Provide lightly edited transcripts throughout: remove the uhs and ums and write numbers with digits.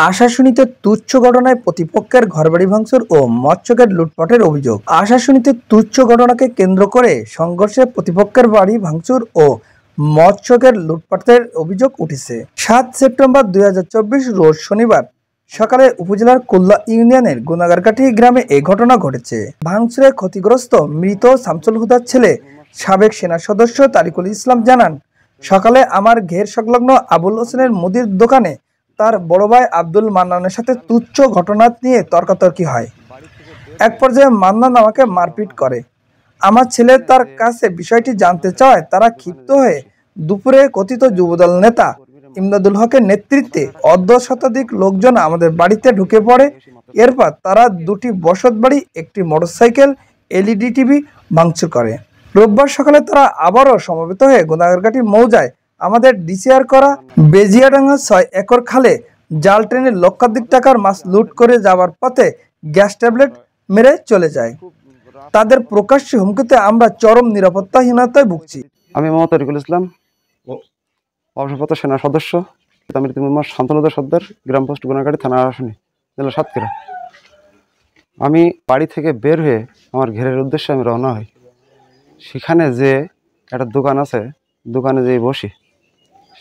আশাশুনিতে তুচ্ছ ঘটনায় প্রতিপক্ষের ঘরবাড়ি ভাঙচুর ও মৎস্যকের লুটপাটের অভিযোগ। আশাশুনিতে তুচ্ছ ঘটনাকে কেন্দ্র করে সংঘর্ষে প্রতিপক্ষের বাড়ি ভাঙচুর ও মৎস্যকের লুটপাটের অভিযোগ উঠেছে। ৭ সেপ্টেম্বর ২০২৪ রোজ শনিবার সকালে উপজেলার কুল্লা ইউনিয়নের গুনাগারকাঠি গ্রামে এই ঘটনা ঘটেছে। ভাঙচুরে ক্ষতিগ্রস্ত মৃত শামসুল হুদার ছেলে সাবেক সেনা সদস্য তারিকুল ইসলাম জানান, সকালে আমার ঘের সংলগ্ন আবুল হোসেনের মুদির দোকানে তার বড় ভাই আব্দুল মান্নানের সাথে তুচ্ছ ঘটনা নিয়ে তর্কাতর্কি হয়। এক পর্যায়ে মান্নান আমাকে মারপিট করে। আমার ছেলে তার কাছে বিষয়টি জানতে চাওয়ায় তারা ক্ষিপ্ত হয়ে দুপুরে কথিত যুবদল নেতা ইমদাদুল হকের নেতৃত্বে অর্ধ শতাধিক লোকজন আমাদের বাড়িতে ঢুকে পড়ে। এরপর তারা দুটি বসত বাড়ি, একটি মোটরসাইকেল, এলইডি টিভি ভাঙচুর করে। রোববার সকালে তারা আবারও সমবেত হয়ে গুনাগারকাঠি মৌজায় আমাদের ডিসিআর করা বেজিয়াডাঙ্গা ৬ একর খালে জাল টেনে লক্ষাধিক টাকার মাছ লুট করে যাওয়ার পথে গ্যাস ট্যাবলেট মেরে চলে যায়। তাদের প্রকাশ্য হুমকিতে আমরা চরম নিরাপত্তাহীনতায় ভুগছি। আমি মোহাম্মদ তারিকুল ইসলাম, অবসরপ্রাপ্ত সেনা সদস্য, শামসুল হুদা সর্দার, গ্রাম পোস্ট গুনাগারকাঠি, থানা আশাশুনি, জেলা সাতক্ষীরা। আমি বাড়ি থেকে বের হয়ে আমার ঘেরের উদ্দেশ্যে আমি রওনা হই। সেখানে যে একটা দোকান আছে, দোকানে যেয়ে বসি,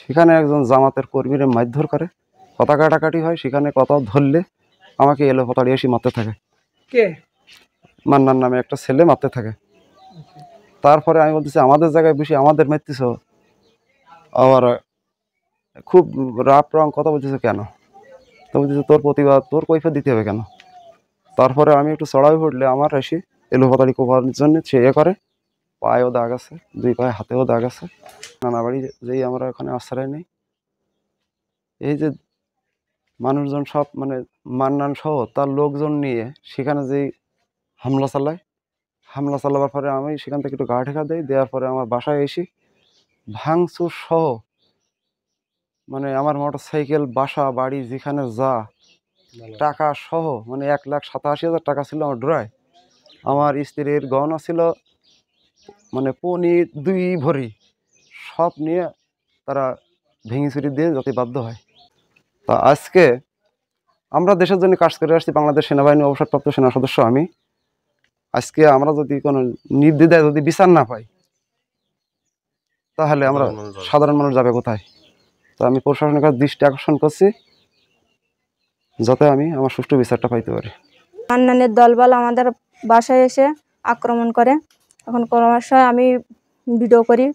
সেখানে একজন জামাতের কর্মীরা মারধর করে, কথা কাটাকাটি হয়। সেখানে কথা ধরলে আমাকে এলো পতাড়ি এসে মারতে থাকে। কে? মান্নান নামে একটা ছেলে মারতে থাকে। তারপরে আমি বলতেছি, আমাদের জায়গায় বেশি আমাদের মারতেছ, আবার খুব রাপ রং কথা বলতেছে কেন? তো বলতেছে তোর প্রতিবাদ, তোর কৈফিয়ত দিতে হবে কেন? তারপরে আমি একটু চড়াই পড়লে আমার এসে এলো পতাড়ি কোপার জন্য সে করে, পায়েও দাগ আছে, দুই পায়ে হাতেও দাগ আছে। নানা বাড়ি যেই আমরা ওখানে আশ্রয় নেই। এই যে মানুষজন সব মান্নান সহ তার লোকজন নিয়ে সেখানে যেই হামলা চালাবার পরে আমি সেখান থেকে একটু গা ঢেকা দিই, দেওয়ার পরে আমার বাসায় এসি ভাঙচুর সহ আমার মোটরসাইকেল, বাসা, বাড়ি যেখানে যা টাকা সহ ১,৮৭,০০০ টাকা ছিল আমার ড্রয়। আমার স্ত্রীর গহনা ছিল পনি ২ ভরি, সব নিয়ে তারা ভেঙে চুরি দিয়ে যেতে বাধ্য হয়। তা আজকে আমরা দেশের জন্য কাজ করে আসছি, বাংলাদেশ সেনাবাহিনী অবসরপ্রাপ্ত সেনা সদস্য আমি। আজকে আমরা যদি কোনো নির্দ্বিধায় যদি বিচার না পাই, তাহলে আমরা সাধারণ মানুষ যাবে কোথায়? তো আমি প্রশাসনের কাছে দৃষ্টি আকর্ষণ করছি, যাতে আমি আমার সুষ্ঠু বিচারটা পাইতে পারি। মান্নানের দলবল আমাদের বাসায় এসে আক্রমণ করে। এখন ক্রমশই আমি ভিডিও করি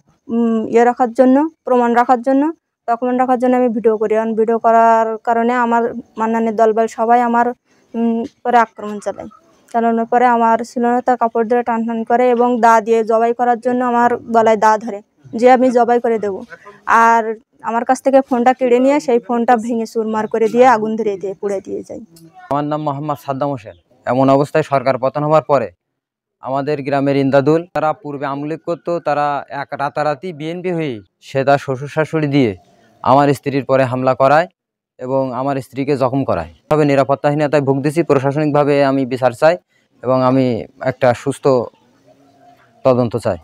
রাখার জন্য, প্রমাণ রাখার জন্য, ডকুমেন্ট রাখার জন্য আমি ভিডিও করি। কারণ ভিডিও করার কারণে আমার মান্নানের দলবল সবাই আমার পরে আক্রমণ চালানোর পরে আমার শ্লীলতা কাপড় দিয়ে টান করে এবং দা দিয়ে জবাই করার জন্য আমার গলায় দা ধরে যে আমি জবাই করে দেব। আর আমার কাছ থেকে ফোনটা কেড়ে নিয়ে সেই ফোনটা ভেঙে চুরমার করে দিয়ে আগুন ধরিয়ে দিয়ে পুড়ে দিয়ে যায়। আমার নাম মোহাম্মদ সাদ্দাম হোসেন। এমন অবস্থায় সরকার পতন হওয়ার পরে আমাদের গ্রামের ইমদাদুল, তারা পূর্বে আওয়ামী লীগ করতো, তারা এক রাতারাতি বিএনপি হয়ে সে তার শ্বশুর শাশুড়ি দিয়ে আমার স্ত্রীর পরে হামলা করায় এবং আমার স্ত্রীকে জখম করায়। তবে নিরাপত্তাহীনতায় ভুগতেছি। প্রশাসনিকভাবে আমি বিচার চাই এবং আমি একটা সুস্থ তদন্ত চাই।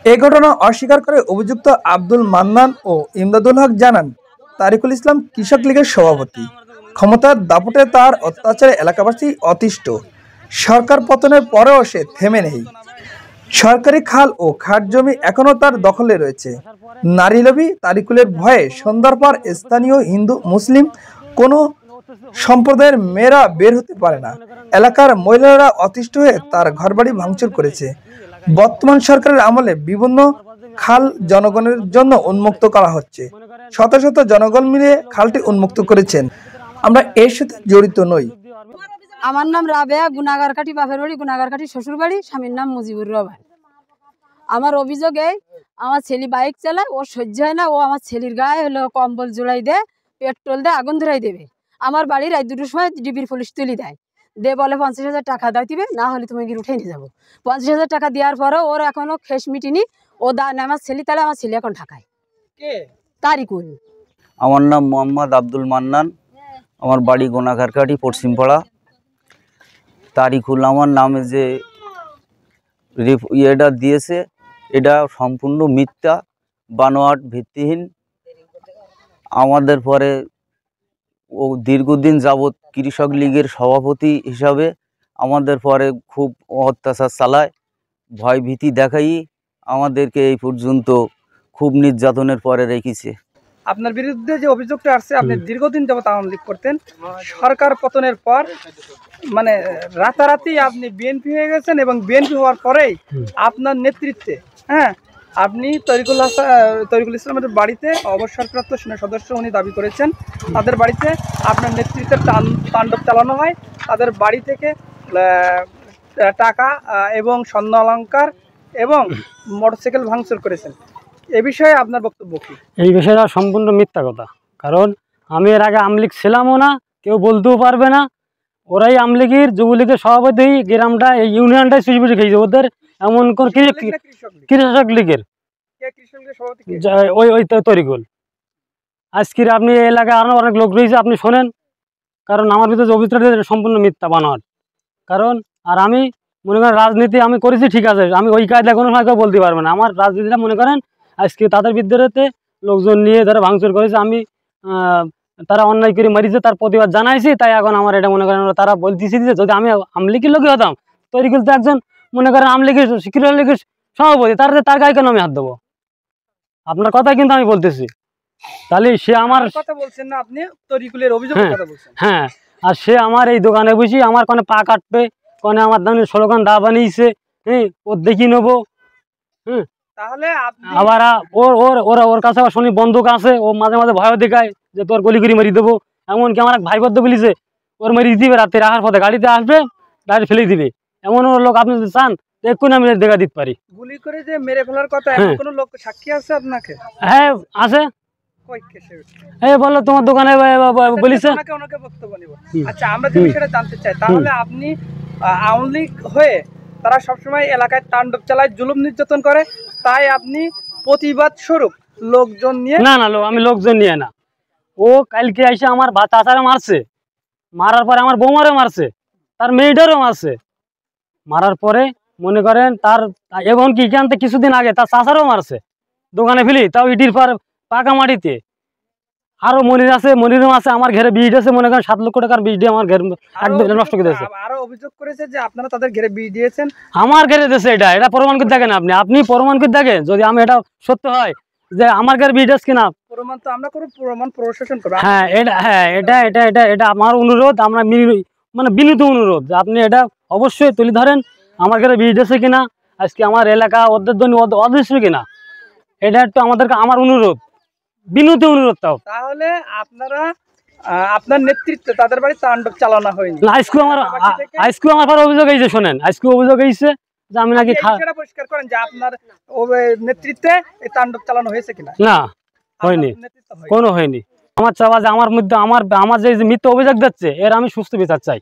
এই ঘটনা অস্বীকার করে অভিযুক্ত আব্দুল মান্নান ও ইমদাদুল হক জানান, তারিকুল ইসলাম কৃষক লীগের সভাপতি। ক্ষমতার দাপটে তার অত্যাচারে এলাকাবাসী অতিষ্ঠ। সরকার পতনের পরেও সে থেমে নেই। সরকারি খাল ও খাট জমি এখনও তার দখলে রয়েছে। নারী লবি তারিকুলের ভয়ে সন্ধ্যার পর স্থানীয় হিন্দু, মুসলিম কোনো সম্প্রদায়ের মেয়েরা বের হতে পারে না। এলাকার মহিলারা অতিষ্ঠ হয়ে তার ঘরবাড়ি ভাঙচুর করেছে। বর্তমান সরকারের আমলে বিভিন্ন খাল জনগণের জন্য উন্মুক্ত করা হচ্ছে। শত শত জনগণ মিলে খালটি উন্মুক্ত করেছেন। আমরা এর সাথে জড়িত নই। আমার নাম রাবেয়া, গুনাগারকাঠি বাপের বাড়ি, গুনাগারকাঠি শ্বশুর বাড়ি, স্বামীর নাম মুজিবুর রহমান। আমার অভিযোগ এই, আমার ছেলে বাইক চালায়, ওর সহ্য হয় না, ও আমার ছেলের গায়ে কম্বল জোড়াই দেয়, পেট্রোল দেয়, আগুন ধরাই দেবে। আমার বাড়ির 2টার সময় ডিবির পুলিশ তুলি দেয়, বলে 50,000 টাকা দাও দিবে, না হলে তুমি গিয়ে উঠে নিয়ে যাবো। 50,000 টাকা দেওয়ার পরেও ওর এখনো খেস মিটিনি। ও আমার ছেলে, তাহলে আমার ছেলে এখন ঢাকায়। তারিকুল। আমার নাম মোহাম্মদ আব্দুল মান্নান, আমার বাড়ি গুনাগারকাঠি, পশ্চিমপাড়া। তারিকুল আমার নামে যে এটা দিয়েছে, এটা সম্পূর্ণ মিথ্যা, বানোয়াট, ভিত্তিহীন। আমাদের পরে ও দীর্ঘদিন যাবৎ কৃষক লীগের সভাপতি হিসাবে আমাদের পরে খুব অত্যাচার চালায়, ভয় ভীতি দেখাই আমাদেরকে এই পর্যন্ত খুব নির্যাতনের পরে রেখেছে। আপনার বিরুদ্ধে যে অভিযোগটা আসছে, আপনি দীর্ঘদিন যাবত আওয়ামী লীগ করতেন, সরকার পতনের পর মানে রাতারাতি আপনি বিএনপি হয়ে গেছেন এবং বিএনপি হওয়ার পরেই আপনার নেতৃত্বে আপনি তরিকুল ইসলামের বাড়িতে অবসরপ্রাপ্ত সেনা সদস্য উনি দাবি করেছেন, তাদের বাড়িতে আপনার নেতৃত্বের তাণ্ডব চালানো হয়। তাদের বাড়ি থেকে টাকা এবং স্বর্ণ অলংকার এবং মোটরসাইকেল ভাঙচুর করেছেন। এ বিষয়ে আপনার বক্তব্য কি? এই বিষয়টা সম্পূর্ণ মিথ্যা কথা, কারণ আমি এর আগে আমলিগ ছিলামও না, কেউ বলতেও পারবে না। ওরাই আমলিগের যুবলীগের সভাপতি, গ্রামটা এই ইউনিয়নটাই সুইচবুটি খেয়েছে ওদের। এমন কোন কৃষক লীগের ওই তরিকুল। আজকের আপনি এলাকায় আরো অনেক লোক রয়েছে, আপনি শোনেন, কারণ আমার ভিতরে অভিযোগটা সম্পূর্ণ মিথ্যা বানোয়াট। কারণ আর আমি মনে করেন রাজনীতি আমি করেছি, ঠিক আছে, আমি ওই কায়দা কোনো সময় কেউ বলতে পারবে না। আমার রাজনীতিটা মনে করেন আজকে তাদের বিদ্রোহেতে লোকজন নিয়ে তারা ভাঙচুর করেছে, আমি তারা অন্যায় করে মারিছে, তার প্রতিবাদ জানাইছি। তাই এখন আমার এটা মনে করেন তারা বলতেছি যে যদি আমি আমলিগের লোকই হতাম, তরিকুল তো একজন মনে করেন আমলিগের কৃষক লীগের সভাপতি, তার গায়ে কেন আমি হাত দেবো? আপনার কথা কিন্তু আমি বলতেছি। তাহলে সে আমার কথা বলছেন না, আপনি তরিকুলের অভিযোগের কথা বলছেন। হ্যাঁ, আর সে আমার এই দোকানে বসি আমার কোনে পা কাটবে, কোনে আমার দামে স্লোগান দা বানিয়েছে, ওর দেখি নেবো। তাহলে আবার ওর কাছে আবার শুনি বন্দুক আছে, ও মাঝে মাঝে ভয় দেখায় যে তোর গলি করে মারি দেবো। এমনকি আমার এক ভাই বদ্ধ বলিছে ওর মারি দিবে, রাতে রাখার পথে গাড়িতে আসবে, গাড়ি ফেলে দিবে। এমন লোক আপনি যদি চান এক্ষুনি আমি দেখা দিতে পারি। গুলি করে যে মেরে ফেলার কথা, এমন কোনো লোক সাক্ষী আছে আপনাকে? হ্যাঁ আছে। বললো তোমার দোকানে বলিছে। আচ্ছা, আমরা যে বিষয়টা জানতে চাই, তাহলে আপনি আওয়ামী লীগ হয়ে তারা সবসময় এলাকায় তাণ্ডব চালায়, জুলুম নির্যাতন করে, তাই আপনি প্রতিবাদ স্বরূপ লোকজন নিয়ে? না না, আমি লোকজন নিয়ে না। ও কালকে এসে আমার চাচারে মারছে, মারার পরে আমার বৌমারও মারছে, তার মেয়েটারও মারছে। মারার পরে মনে করেন তার এমনকি এখান থেকে কিছুদিন আগে তার চাচারও মারছে দোকানে ফেলি, তাও ইটির পর পাকা মাটিতে। আরো মনির আছে, মনিরও আছে, আমার ঘরে বিষ আছে, মনে করেন 7 লক্ষ টাকার বিষ দিয়ে আমার ঘর একদম নষ্ট করে দিয়েছে। আরো অভিযোগ করেছে যে আপনারা তাদের ঘরে বিষ দিয়েছেন। আমার ঘরে দিয়েছে, এটা প্রমাণ করে দেখেন আপনি প্রমাণ করে দেখেন যদি আমি এটা সত্য হয় যে আমার ঘরে বিষ আছে কিনা। প্রমাণ তো আমরা করব, প্রমাণ প্রশাসন করবে। হ্যাঁ, এটা আমার অনুরোধ, আমরা মানে বিনীত অনুরোধ যে আপনি এটা অবশ্যই তুলে ধরেন আমার ঘরে বিষ আছে কিনা, আজকে আমার এলাকা ওদের জন্য অদৃশ্য কিনা। এটা একটু আমাদেরকে আমার অনুরোধ, বিনীত অনুরোধ। তাহলে আপনারা আপনার নেতৃত্বে তাদের বাড়ি তাণ্ডব চালানো হয়নি? আজকে আমার পর অভিযোগ এইছে, শোনেন, আজকে অভিযোগ এইছে যে আমি নাকি পরিষ্কার করেন যে আপনার নেতৃত্বে এই তাণ্ডব চালানো হয়েছে কিনা। না, হয়নি, কোনো হয়নি। আমার চাওয়া যে আমার মধ্যে আমার যে মিথ্যা অভিযোগ দিচ্ছে এর আমি সুস্থ বিচার চাই।